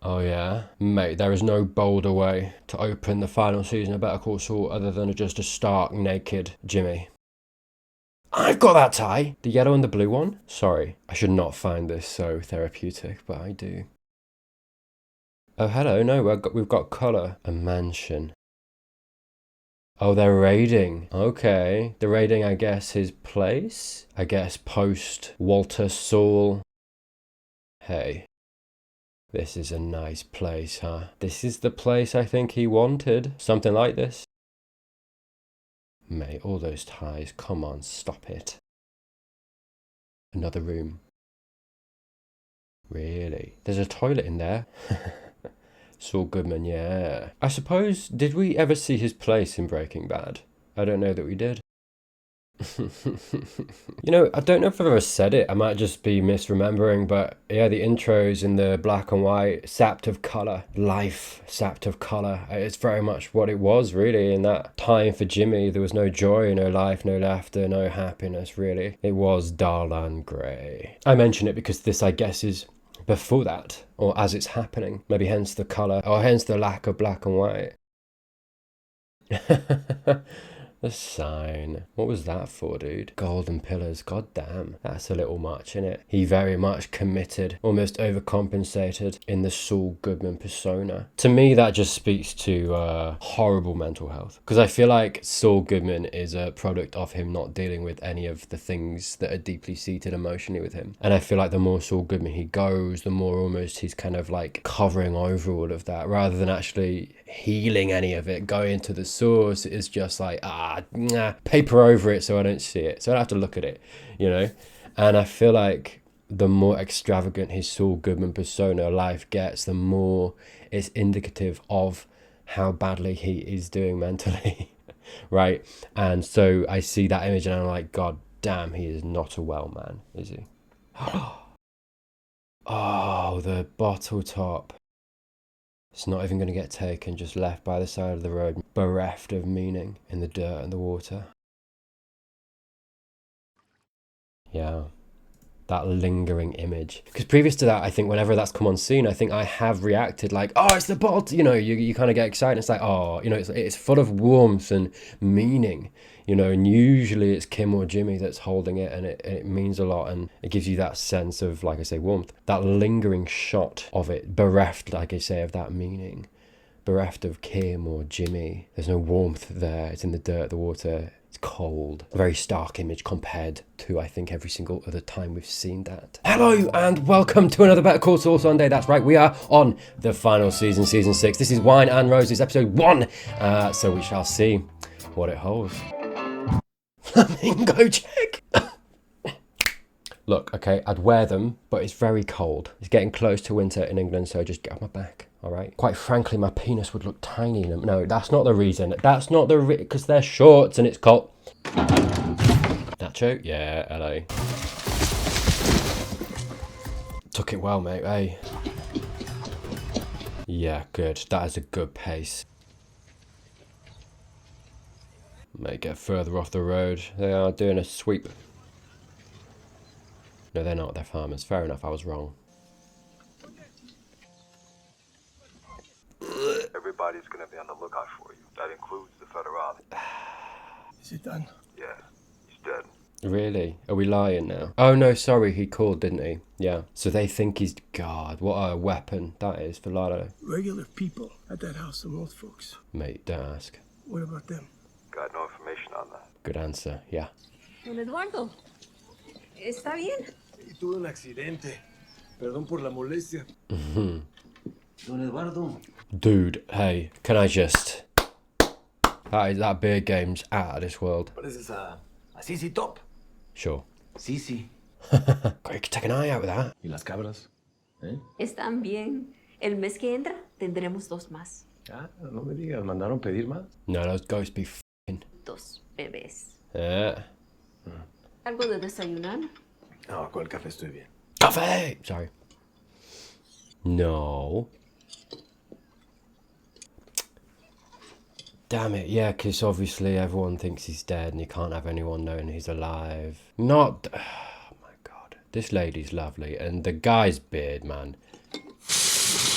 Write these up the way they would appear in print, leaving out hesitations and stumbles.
Oh yeah? Mate, there is no bolder way to open the final season of Better Call Saul other than just a stark naked Jimmy. I've got that tie! The yellow and the blue one? Sorry, I should not find this so therapeutic, but I do. Oh hello, no, we've got colour. A mansion. Oh, they're raiding. Okay. They're raiding, I guess, his place? I guess post Walter Saul. Hey. This is a nice place, huh? This is the place I think he wanted. Something like this. Mate, all those ties. Come on, stop it. Another room. Really? There's a toilet in there. Saul Goodman, yeah. I suppose, did we ever see his place in Breaking Bad? I don't know that we did. You know, I don't know if I've ever said it. I might just be misremembering, but yeah, the intros in the black and white, sapped of colour, life sapped of colour. It's very much what it was, really, in that time for Jimmy. There was no joy, no life, no laughter, no happiness, really. It was dull and grey. I mention it because this, I guess, is before that, or as it's happening. Maybe hence the colour, or hence the lack of black and white. The sign. What was that for, dude? Golden pillars. God damn. That's a little much, innit? He very much committed, almost overcompensated in the Saul Goodman persona. To me, that just speaks to horrible mental health. Because I feel like Saul Goodman is a product of him not dealing with any of the things that are deeply seated emotionally with him. And I feel like the more Saul Goodman he goes, the more almost he's kind of like covering over all of that rather than actually healing any of it. Going to the source is just like, paper over it so I don't see it. So I don't have to look at it, you know? And I feel like the more extravagant his Saul Goodman persona life gets, the more it's indicative of how badly he is doing mentally, right? And so I see that image and I'm like, God damn, he is not a well man, is he? Oh, the bottle top. It's not even going to get taken, just left by the side of the road, bereft of meaning in the dirt and the water. Yeah, that lingering image. Because previous to that, I think whenever that's come on scene, I think I have reacted like, oh, it's the bottle. You know, you kind of get excited. It's like, oh, you know, it's full of warmth and meaning, you know, and usually it's Kim or Jimmy that's holding it and it means a lot and it gives you that sense of, like I say, warmth. That lingering shot of it, bereft, like I say, of that meaning. Bereft of Kim or Jimmy. There's no warmth there. It's in the dirt, the water. It's cold. A very stark image compared to, I think, every single other time we've seen that. Hello and welcome to another Better Call Saul Sunday. That's right, we are on the final season, season 6. This is Wine and Roses, episode 1. So we shall see what it holds. Flamingo check! Look, okay, I'd wear them, but it's very cold. It's getting close to winter in England, so just get off my back, all right? Quite frankly, my penis would look tiny in them. No, that's not the reason. That's not the because they're shorts and it's cold. Nacho? Yeah, hello. Took it well, mate, hey? Yeah, good. That is a good pace. May get further off the road. They are doing a sweep. No, they're not. They're farmers. Fair enough. I was wrong. Everybody's gonna be on the lookout for you. That includes the federale. Is it done? Yeah, he's dead. Really? Are we lying now? Oh, no, sorry. He called, didn't he? Yeah. So they think he's... God, what a weapon that is for Lalo. Regular people at that house, some old folks. Mate, don't ask. What about them? Got no information on that. Good answer. Yeah. Don Eduardo, ¿está bien? Tuve un accidente. Perdón por la molestia. Don Eduardo. Dude, hey, can I just... That beard game's out of this world. Pareces a CC Top. Sure. CC. God, you could take an eye out with that. ¿Y las cabras? ¿Eh? ¿Están bien? El mes que entra tendremos 2 más. Ah, no me digas, ¿mandaron pedir más? No, those ghosts be f***ing... 2 bebés. Yeah. ¿Algo de desayunar? No, con el café estoy bien. Coffee! Sorry. No. Damn it, yeah, because obviously everyone thinks he's dead and you can't have anyone knowing he's alive. Oh my God. This lady's lovely. And the guy's beard, man.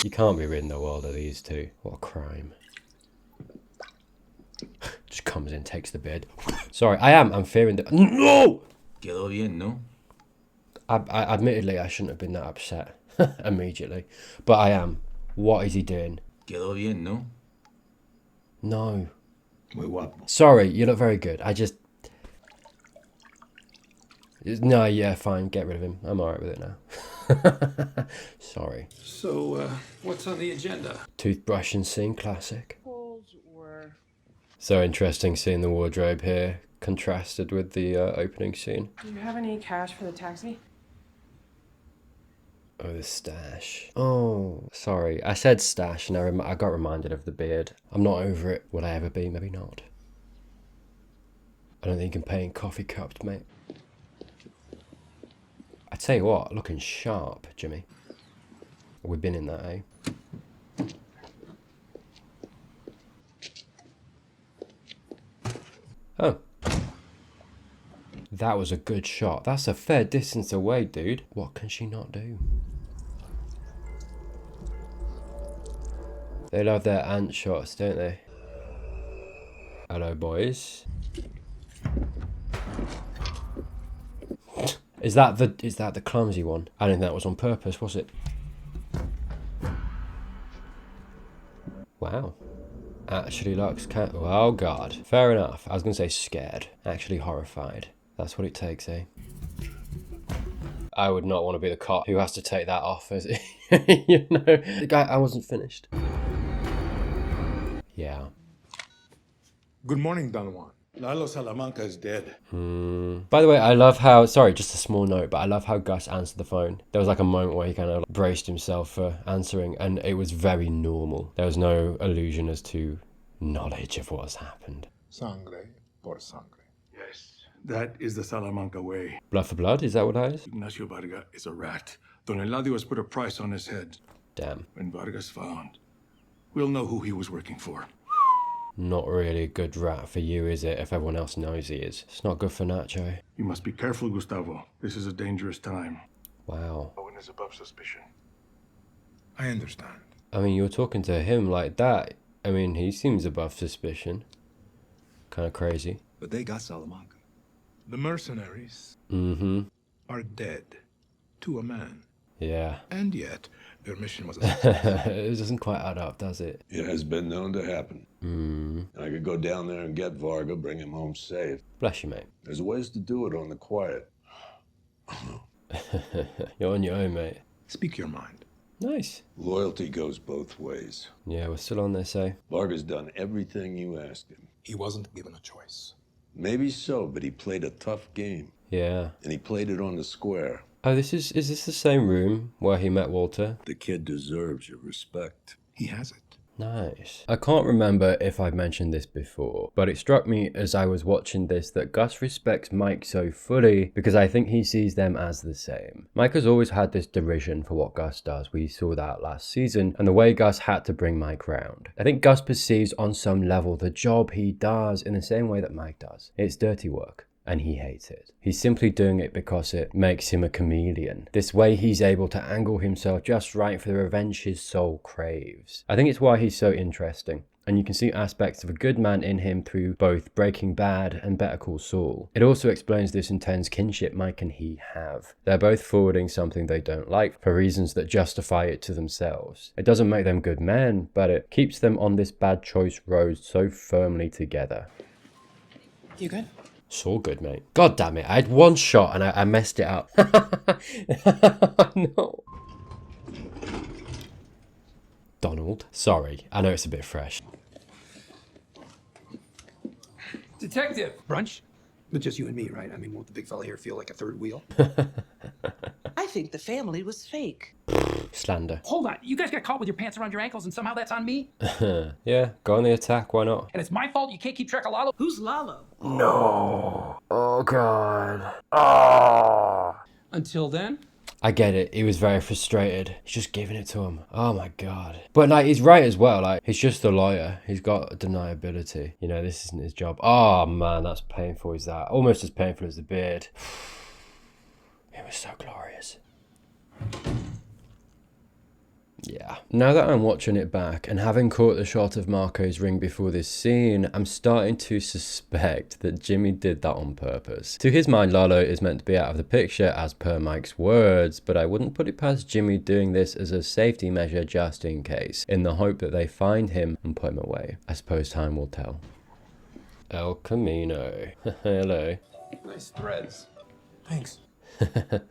You can't be ridding the world of these two. What a crime. Just comes in, takes the beard. Sorry, I'm fearing that. No! Quedó bien, no? Admittedly, I shouldn't have been that upset immediately. But I am. What is he doing? Quedó bien, no? No. Muy guapo. Sorry, you look very good. No, yeah, fine. Get rid of him. I'm alright with it now. Sorry. So, what's on the agenda? Toothbrushing scene, classic. So interesting seeing the wardrobe here contrasted with the opening scene. Do you have any cash for the taxi? Oh, the stash. Oh, sorry. I said stash and I got reminded of the beard. I'm not over it. Will I ever be? Maybe not. I don't think you can pay in coffee cups, mate. I tell you what, looking sharp, Jimmy. We've been in that, eh? Oh. That was a good shot. That's a fair distance away, dude. What can she not do? They love their ant shots, don't they? Hello, boys. Is that the clumsy one? I don't think that was on purpose, was it? Wow. Actually looks oh god. Fair enough. I was gonna say scared. Actually horrified. That's what it takes, eh? I would not want to be the cop who has to take that off, as you know. The guy, I wasn't finished. Yeah. Good morning, Don Juan. Lalo Salamanca is dead. By the way, I love how, sorry, just a small note, but I love how Gus answered the phone. There was like a moment where he kind of braced himself for answering, and it was very normal. There was no allusion as to knowledge of what has happened. Sangre por sangre. Yes, that is the Salamanca way. Blood for blood, is that what that is? Ignacio Varga is a rat. Don Eladio has put a price on his head. Damn. When Varga's found, we'll know who he was working for. Not really a good rat for you, is it, if everyone else knows he is? It's not good for Nacho. You must be careful, Gustavo. This is a dangerous time. Wow. Owen is above suspicion. I understand. I mean, you're talking to him like that. I mean, he seems above suspicion. Kind of crazy. But they got Salamanca. The mercenaries Mm-hmm. are dead. To a man. Yeah. And yet, their mission was a It doesn't quite add up, does it? It has been known to happen. I could go down there and get Varga, bring him home safe. Bless you, mate. There's ways to do it on the quiet. You're on your own, mate. Speak your mind. Nice. Loyalty goes both ways. Yeah, we're still on this, eh? Varga's done everything you asked him. He wasn't given a choice. Maybe so, but he played a tough game. Yeah. And he played it on the square. Oh, is this the same room where he met Walter? The kid deserves your respect. He has it. Nice. I can't remember if I've mentioned this before, but it struck me as I was watching this that Gus respects Mike so fully because I think he sees them as the same. Mike has always had this derision for what Gus does. We saw that last season and the way Gus had to bring Mike round. I think Gus perceives on some level the job he does in the same way that Mike does. It's dirty work. And he hates it. He's simply doing it because it makes him a chameleon. This way he's able to angle himself just right for the revenge his soul craves. I think it's why he's so interesting. And you can see aspects of a good man in him through both Breaking Bad and Better Call Saul. It also explains this intense kinship Mike and he have. They're both forwarding something they don't like for reasons that justify it to themselves. It doesn't make them good men, but it keeps them on this bad choice road so firmly together. You good? So good, mate. God damn it. I had one shot and I messed it up. No. Donald. Sorry. I know it's a bit fresh. Detective! Brunch? But just you and me, right? I mean, won't the big fella here feel like a third wheel? I think the family was fake. Slander. Hold on, you guys got caught with your pants around your ankles and somehow that's on me? Yeah, go on the attack, why not? And it's my fault you can't keep track of Lalo? Who's Lalo? No. Oh, God. Oh. Until then? I get it. He was very frustrated. He's just giving it to him. Oh, my God. But, like, he's right as well. Like, he's just a lawyer. He's got deniability. You know, this isn't his job. Oh, man, that's painful as that. Almost as painful as the beard. It was so glorious. Yeah. Now that I'm watching it back and having caught the shot of Marco's ring before this scene, I'm starting to suspect that Jimmy did that on purpose. To his mind, Lalo is meant to be out of the picture as per Mike's words, but I wouldn't put it past Jimmy doing this as a safety measure just in case, in the hope that they find him and put him away. I suppose time will tell. El Camino. Hello. Nice threads. Thanks.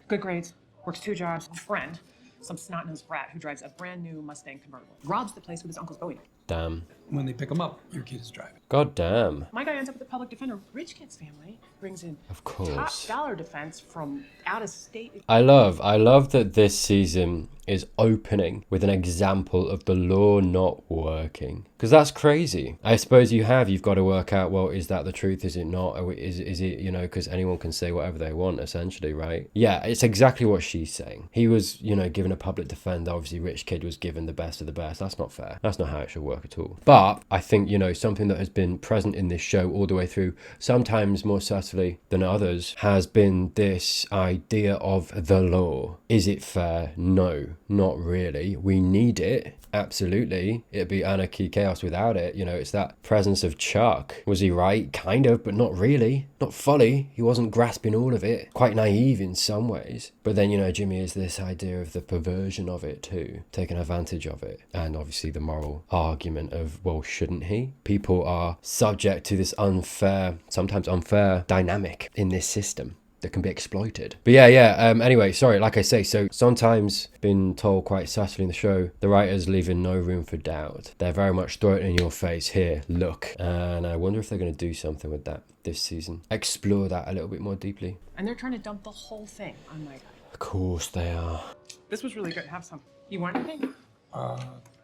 Good grades. Works 2 jobs. Friend. Some snot-nosed rat who drives a brand new Mustang convertible. Robs the place with his uncle's Bowie. Damn. When they pick him up, your kid is driving. God damn. My guy ends up with a public defender. Rich kid's family brings in Of course. top dollar defense from out of state. I love that this season is opening with an example of the law not working. Because that's crazy. I suppose you've got to work out, well, is that the truth? Is it not? Or is it, you know, because anyone can say whatever they want, essentially, right? Yeah, it's exactly what she's saying. He was, you know, given a public defender. Obviously, rich kid was given the best of the best. That's not fair. That's not how it should work at all. But I think, you know, something that has been present in this show all the way through, sometimes more subtly than others, has been this idea of the law. Is it fair? No, not really. We need it. Absolutely. It'd be anarchy, chaos without it. You know, it's that presence of Chuck. Was he right? Kind of, but not really. Not fully. He wasn't grasping all of it. Quite naive in some ways. But then, you know, Jimmy is this idea of the perversion of it too. Taking advantage of it. And obviously the moral argument of, well, shouldn't he? People are subject to this unfair, sometimes unfair dynamic in this system that can be exploited. But anyway, sorry, like I say, so sometimes been told quite subtly in the show, the writers leaving no room for doubt. They're very much throwing it in your face, here, look. And I wonder if they're going to do something with that this season. Explore that a little bit more deeply. And they're trying to dump the whole thing on my guy. Of course they are. This was really good. Have some. You want anything?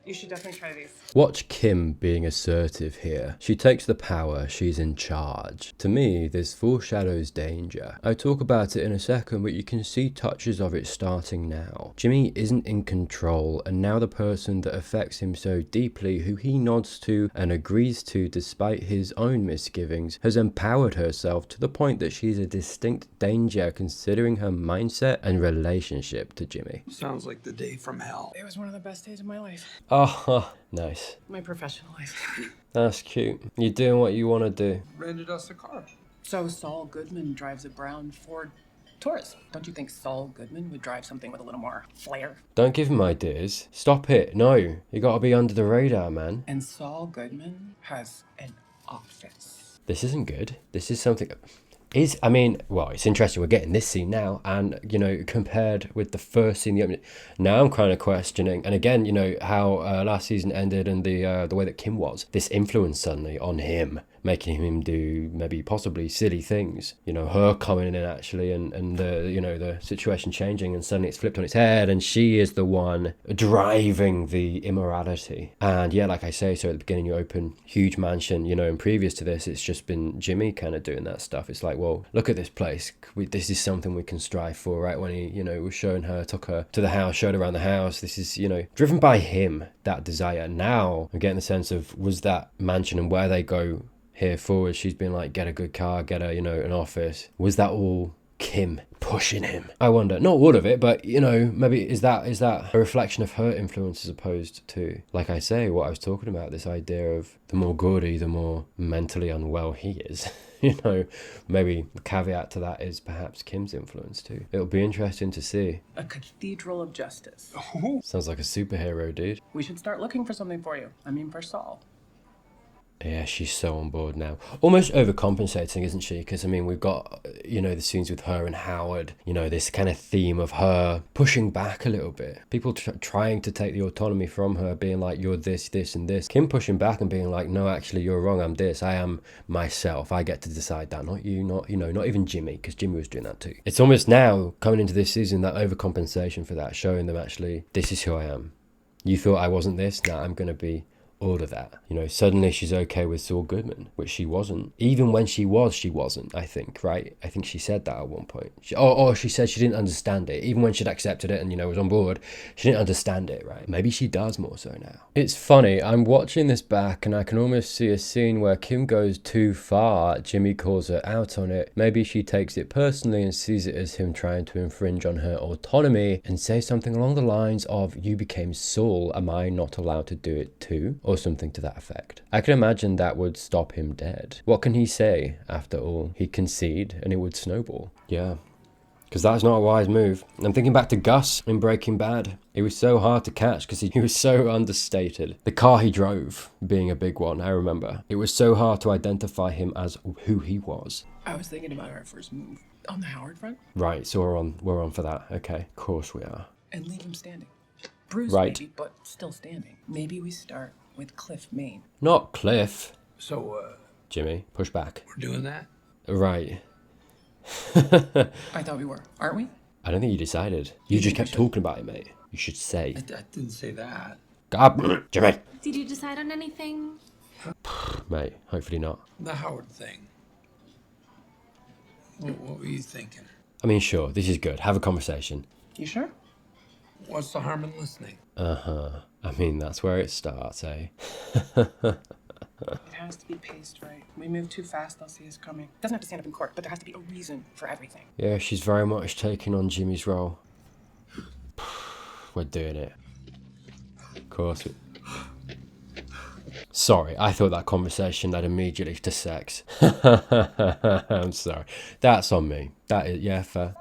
You should definitely try these. Watch Kim being assertive here. She takes the power, she's in charge. To me, this foreshadows danger. I'll talk about it in a second, but you can see touches of it starting now. Jimmy isn't in control, and now the person that affects him so deeply, who he nods to and agrees to despite his own misgivings, has empowered herself to the point that she's a distinct danger considering her mindset and relationship to Jimmy. Sounds like the day from hell. It was one of the best days of my life. Oh, nice. My professional life. That's cute. You're doing what you want to do. Rented us a car. So Saul Goodman drives a brown Ford Taurus. Don't you think Saul Goodman would drive something with a little more flair? Don't give him ideas. Stop it. No, you got to be under the radar, man. And Saul Goodman has an office. This isn't good. This is something... well, it's interesting we're getting this scene now, and, you know, compared with the first scene, now I'm kind of questioning, and again, you know, how last season ended and the way that Kim was, this influence suddenly on him, making him do maybe possibly silly things, you know, her coming in actually, and the, you know, the situation changing, and suddenly it's flipped on its head, and she is the one driving the immorality. And yeah, like I say, so at the beginning you open huge mansion, you know, and previous to this it's just been Jimmy kind of doing that stuff. It's like, well, look at this place, this is something we can strive for, right? When he, you know, was showing her, took her to the house, showed her around the house, this is, you know, driven by him, that desire. Now I'm getting the sense of, was that mansion and where they go here forward, she's been like, get a good car, get a, you know, an office. Was that all Kim pushing him? I wonder. Not all of it, but, you know, maybe is that a reflection of her influence as opposed to, like I say, what I was talking about, this idea of the more gaudy, the more mentally unwell he is. You know, maybe the caveat to that is perhaps Kim's influence too. It'll be interesting to see. A cathedral of justice. Sounds like a superhero, dude. We should start looking for something for you. I mean, for Saul. Yeah, she's so on board now. Almost overcompensating, isn't she? Because, I mean, we've got, you know, the scenes with her and Howard, you know, this kind of theme of her pushing back a little bit. People trying to take the autonomy from her, being like, you're this, this, and this. Kim pushing back and being like, no, actually, you're wrong. I'm this. I am myself. I get to decide that. Not you, not, you know, not even Jimmy, because Jimmy was doing that too. It's almost now, coming into this season, that overcompensation for that, showing them actually, this is who I am. You thought I wasn't this? Now I'm going to be all of that. You know, suddenly she's okay with Saul Goodman, which she wasn't. Even when she wasn't, I think, right? I think she said that at one point. She said she didn't understand it. Even when she'd accepted it and, you know, was on board, she didn't understand it, right? Maybe she does more so now. It's funny, I'm watching this back and I can almost see a scene where Kim goes too far. Jimmy calls her out on it. Maybe she takes it personally and sees it as him trying to infringe on her autonomy and say something along the lines of, you became Saul, am I not allowed to do it too? Or something to that effect. I can imagine that would stop him dead. What can he say after all? He'd concede and it would snowball. Yeah. Because that's not a wise move. I'm thinking back to Gus in Breaking Bad. He was so hard to catch because he was so understated. The car he drove being a big one, I remember. It was so hard to identify him as who he was. I was thinking about our first move on the Howard front. Right, so we're on for that. Okay, of course we are. And leave him standing. Bruised Right. maybe, but still standing. Maybe we start with Cliff, Maine. Not Cliff. So, Jimmy, push back. we're doing that? Right. I thought we were, aren't we? I don't think you decided. You just kept talking about it, mate. You should say. I didn't say that. God, Jimmy. Did you decide on anything? Mate, hopefully not. The Howard thing. What were you thinking? I mean, sure, this is good. Have a conversation. You sure? What's the harm in listening? Uh-huh. I mean, that's where it starts, eh? It has to be paced right. We move too fast, they'll see us coming. Doesn't have to stand up in court, but there has to be a reason for everything. Yeah, she's very much taking on Jimmy's role. We're doing it. Of course. Sorry, I thought that conversation led immediately to sex. I'm sorry. That's on me. That is, yeah, fair.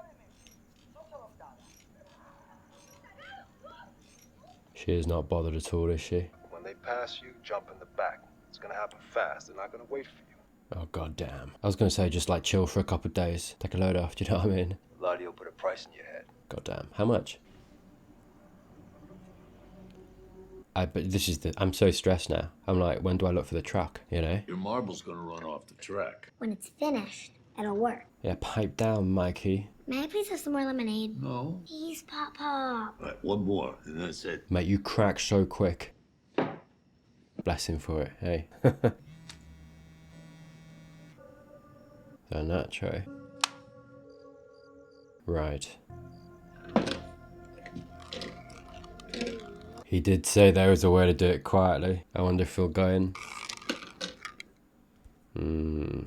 She is not bothered at all, is she? When they pass you, jump in the back. It's gonna happen fast. They're not gonna wait for you. Oh, god damn. I was going to say just like chill for a couple of days. Take a load off, do you know what I mean? Lottie will put a price in your head. God damn. How much? But this is I'm so stressed now. I'm like, when do I look for the truck, you know? Your marble's gonna run off the track. When it's finished, it'll work. Yeah, pipe down, Mikey. May I please have some more lemonade? No. Please, Pop Pop. All right, one more, and that's it. Mate, you crack so quick. Bless him for it, hey. So nacho. Right. He did say there was a way to do it quietly. I wonder if he'll go in.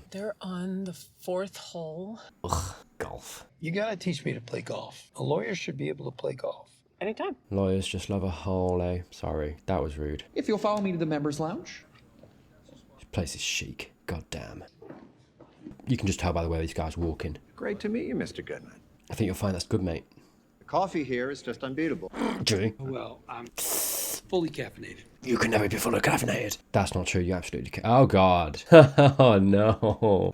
They're on the 4th hole. Ugh, golf. You gotta teach me to play golf. A lawyer should be able to play golf. Anytime. Lawyers just love a hole, eh? Sorry, that was rude. If you'll follow me to the members' lounge. This place is chic. God damn. You can just tell by the way these guys walk in. Great to meet you, Mr. Goodman. I think you'll find that's good, mate. The coffee here is just unbeatable. Jimmy. Well, I'm fully caffeinated. You can never be fully caffeinated. That's not true. You absolutely can. Oh, God. Oh, no.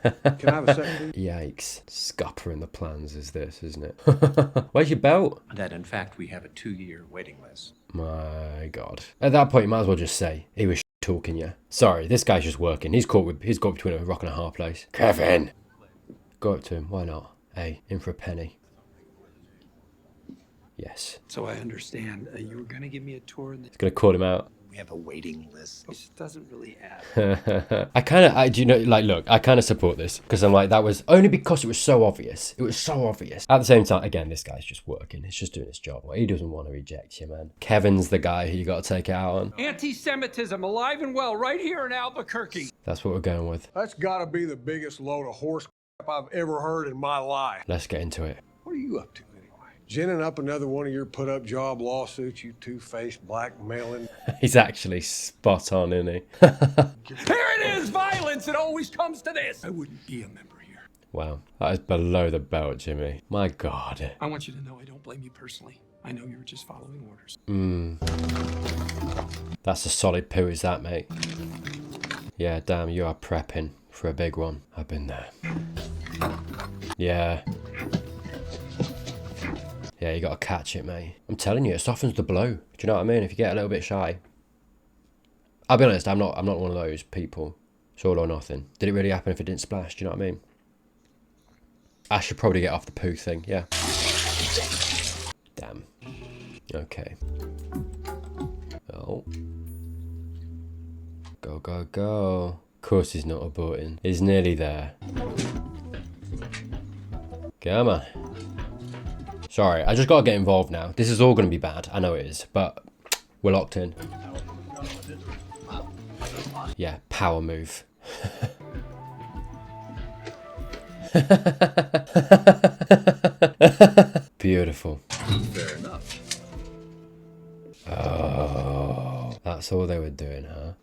Can I have a second? Yikes. Scupper in the plans is this, isn't it? Where's your belt? That, in fact, we have a 2-year waiting list. My God. At that point, you might as well just say, he was talking you. Sorry, this guy's just working. He's caught between a rock and a hard place. Kevin! Go up to him. Why not? Hey, in for a penny. Yes. So I understand. You were gonna give me a tour. He's going to call him out. We have a waiting list. This doesn't really add. do you know, like, look, I kind of support this because I'm like, that was only because it was so obvious. It was so obvious. At the same time, again, this guy's just working. He's just doing his job. He doesn't want to reject you, man. Kevin's the guy who you got to take it out on. Anti-Semitism alive and well right here in Albuquerque. That's what we're going with. That's gotta be the biggest load of horse crap I've ever heard in my life. Let's get into it. What are you up to anyway? Ginning up another one of your put-up job lawsuits, you two-faced blackmailing. He's actually spot on, isn't he? Here it is, violence. It always comes to this. I wouldn't be a member here. Wow, that is below the belt, Jimmy. My God. I want you to know I don't blame you personally. I know you were just following orders. That's a solid poo, is that, mate? Yeah, damn, you are prepping for a big one. I've been there. Yeah. Yeah, you gotta catch it, mate. I'm telling you, it softens the blow. Do you know what I mean? If you get a little bit shy. I'll be honest, I'm not one of those people. It's all or nothing. Did it really happen if it didn't splash? Do you know what I mean? I should probably get off the poo thing, yeah. Damn. Okay. Oh. Go, go, go. Of course he's not aborting. He's nearly there. Come on. Sorry, I just gotta get involved now. This is all gonna be bad. I know it is, but we're locked in. Yeah, power move. Beautiful. Fair enough. Oh, that's all they were doing, huh?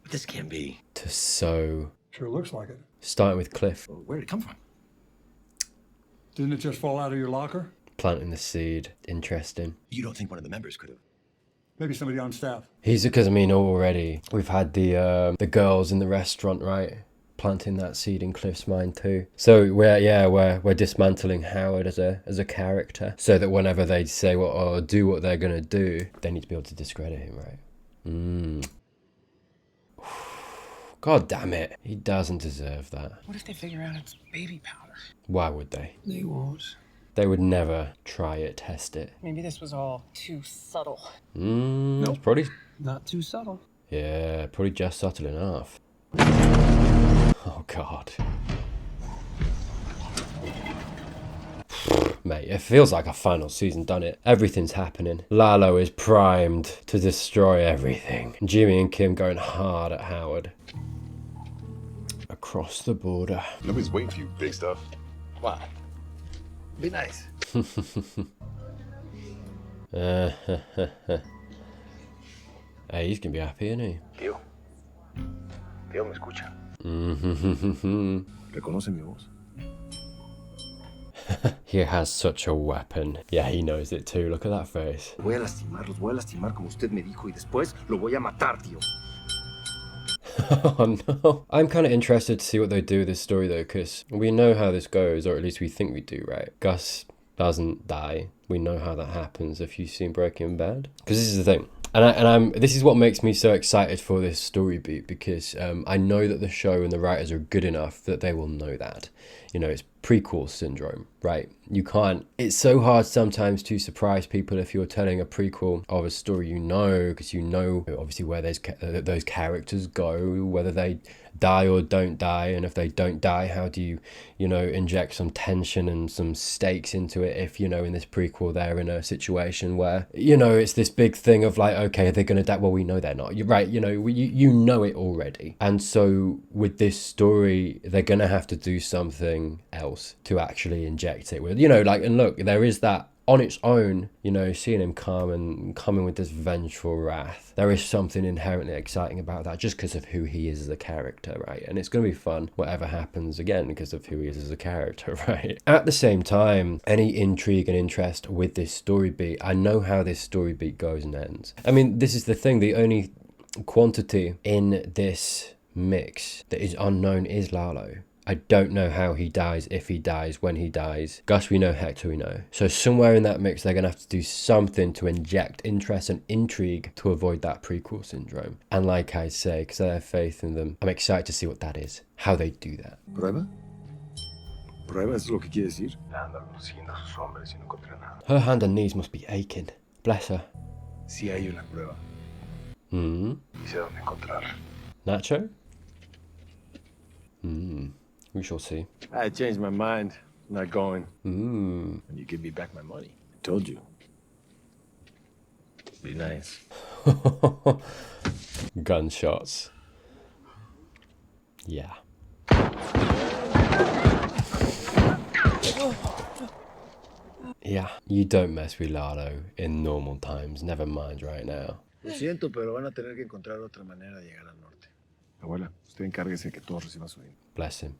This can't be. To sow. Sure looks like it. Starting with Cliff. Where did it come from? Didn't it just fall out of your locker? Planting the seed. Interesting. You don't think one of the members could have? Maybe somebody on staff. He's because I mean already we've had the girls in the restaurant, right? Planting that seed in Cliff's mind too. So we're dismantling Howard as a character, so that whenever they say or do what they're gonna do, they need to be able to discredit him, right? God damn it, he doesn't deserve that. What if they figure out it's baby powder? Why would they? They won't. They would never try it, test it. Maybe this was all too subtle. Nope. Probably. Not too subtle. Yeah, probably just subtle enough. Oh God. Mate, it feels like a final season, doesn't it? Everything's happening. Lalo is primed to destroy everything. Jimmy and Kim going hard at Howard. Across the border. Nobody's waiting for you, big stuff. Wow. Be nice. Hey, he's gonna be happy, isn't he? Tío. Tío, ¿me escucha? ¿Reconoce mi voz? He has such a weapon. Yeah, he knows it too. Look at that face. Los voy a lastimar como usted me dijo y después lo voy a matar, tío. Oh no. I'm kind of interested to see what they do with this story though, because we know how this goes, or at least we think we do, right? Gus doesn't die. We know how that happens if you've seen Breaking Bad. Because this is the thing. And this is what makes me so excited for this story beat, because I know that the show and the writers are good enough that they will know that. You know, it's prequel syndrome, right? You can't, it's so hard sometimes to surprise people if you're telling a prequel of a story you know, because you know obviously where those characters go, whether they die or don't die, and if they don't die, how do you, you know, inject some tension and some stakes into it if, you know, in this prequel they're in a situation where, you know, it's this big thing of like, okay, they're gonna die, well, we know they're not, you're right, you know, you know it already. And so with this story, they're gonna have to do something else to actually inject it with, you know, like, and look, there is that on its own, you know, seeing him come and coming with this vengeful wrath, there is something inherently exciting about that just because of who he is as a character, right? And it's going to be fun whatever happens, again, because of who he is as a character, right? At the same time, any intrigue and interest with this story beat, I know how this story beat goes and ends. I mean, this is the thing, the only quantity in this mix that is unknown is Lalo. I don't know how he dies, if he dies, when he dies. Gus we know, Hector we know. So somewhere in that mix, they're going to have to do something to inject interest and intrigue to avoid that prequel syndrome. And like I say, because I have faith in them, I'm excited to see what that is, how they do that. ¿Prueba? ¿Prueba es lo que quiere decir? Anda siguiendo a sus hombres y no encontré nada. Her hand and knees must be aching. Bless her. Sí hay una prueba. Y sé dónde encontrarla. Nacho? We shall see. I changed my mind. I'm not going. And you give me back my money. I told you. Be nice. Gunshots. Yeah. Yeah, you don't mess with Lalo in normal times, never mind right now. Lo siento, pero van a tener que encontrar otra manera de llegar al norte. Abuela, usted encárguese que todos reciban su dinero. Bless him.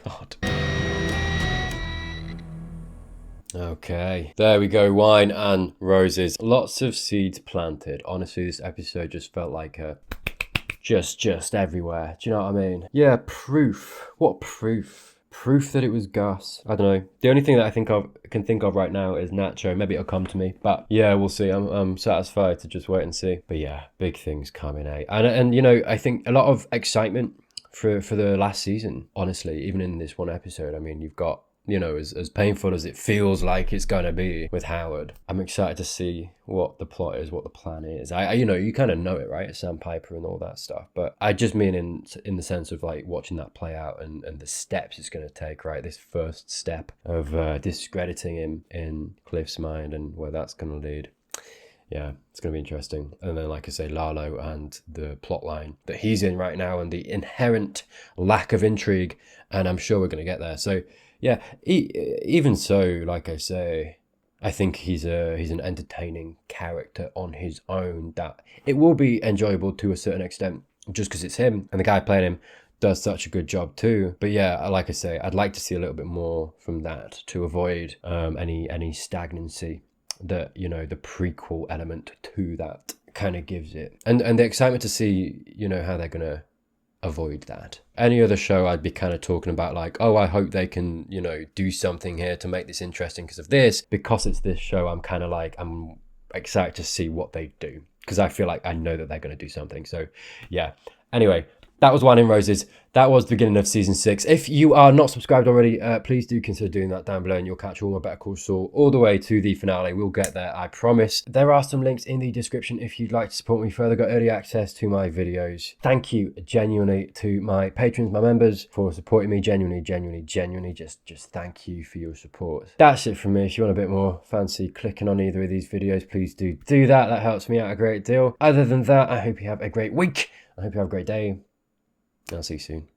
God. Okay, there we go, wine and roses. Lots of seeds planted. Honestly, this episode just felt like a just everywhere. Do you know what I mean? Yeah, proof. What proof? Proof that it was Gus. I don't know. The only thing that I can think of right now is Nacho. Maybe it'll come to me, but yeah, we'll see. I'm satisfied to just wait and see. But yeah, big things coming out, and you know, I think a lot of excitement for the last season. Honestly, even in this one episode, I mean, you've got you know, as painful as it feels like it's going to be with Howard. I'm excited to see what the plot is, what the plan is. You know, you kind of know it, right? Sandpiper and all that stuff. But I just mean in the sense of like watching that play out and the steps it's going to take, right? This first step of discrediting him in Cliff's mind and where that's going to lead. Yeah, it's going to be interesting. And then, like I say, Lalo and the plot line that he's in right now and the inherent lack of intrigue. And I'm sure we're going to get there. So, yeah, even so, like I say, I think he's an entertaining character on his own that it will be enjoyable to a certain extent just because it's him. And the guy playing him does such a good job too. But yeah, like I say, I'd like to see a little bit more from that to avoid any stagnancy that, you know, the prequel element to that kind of gives it, and the excitement to see, you know, how they're gonna avoid that. Any other show I'd be kind of talking about like, oh, I hope they can, you know, do something here to make this interesting because of this. Because it's this show, I'm kind of like, I'm excited to see what they do because I feel like I know that they're going to do something. So yeah, anyway, that was Wine and Roses. That was the beginning of season 6. If you are not subscribed already, please do consider doing that down below and you'll catch all my Better Call Saul all the way to the finale. We'll get there, I promise. There are some links in the description if you'd like to support me further, got early access to my videos. Thank you genuinely to my patrons, my members, for supporting me. Genuinely, just thank you for your support. That's it from me. If you want a bit more, fancy clicking on either of these videos, please do that. That helps me out a great deal. Other than that, I hope you have a great week. I hope you have a great day. I'll see you soon.